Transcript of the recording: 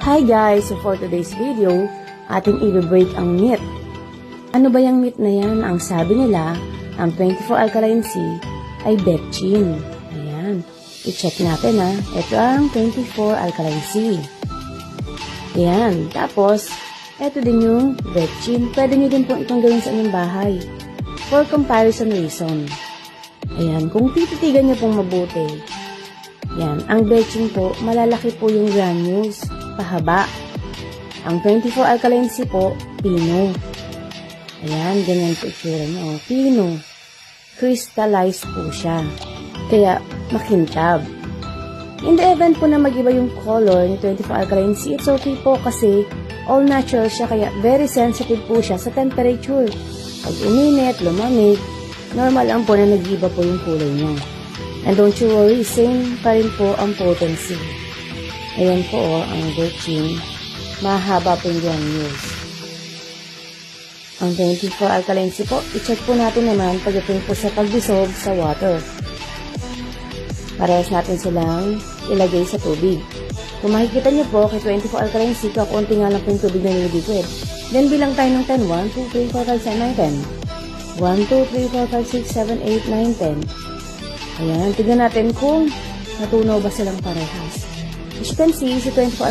Hi guys! So for today's video, ating i-break ang myth. Ano ba yung myth na yan? Ang sabi nila, ang 24 alkaline sea ay betchin. Ayan. I-check natin ha. Ito ang 24 alkaline sea. Ayan. Tapos, ito din yung betchin. Pwede nyo din pong itong gawin sa inyong bahay. For comparison reason. Ayan. Kung tititigan nyo pong mabuti, yan. Ang betchin po, malalaki po yung granules. Pahaba. Ang 24 alkaline sea po, pino. Ayan, ganyan po itsura niya. O, pino. Crystallized po siya. Kaya, makintab. In the event po na mag-iba yung color ni 24 alkaline sea, it's okay po kasi all natural siya. Kaya, very sensitive po siya sa temperature. Pag uminit, lumamig, normal lang po na nag-iba po yung kulay niya. And don't you worry, same pa rin po ang potency. Ayan po ang betchin. Mahaba po yung granules. Ang 24 alkaline sea po, i-check po natin naman pagdating po sa pag-dissolve sa water. Parehas natin silang ilagay sa tubig. Kung makikita nyo po, kay 24 alkaline sea, kakunti nga lang po yung tubig na nililiquid. Then bilang tayo ng 10. 1, 2, 3, 4, 5, 6, 9, 10. 1, 2, 3, 4, 5, 6, 7, 8, 9, 10. Ayan, tignan natin kung natunaw ba silang parehas. As you can see, si 24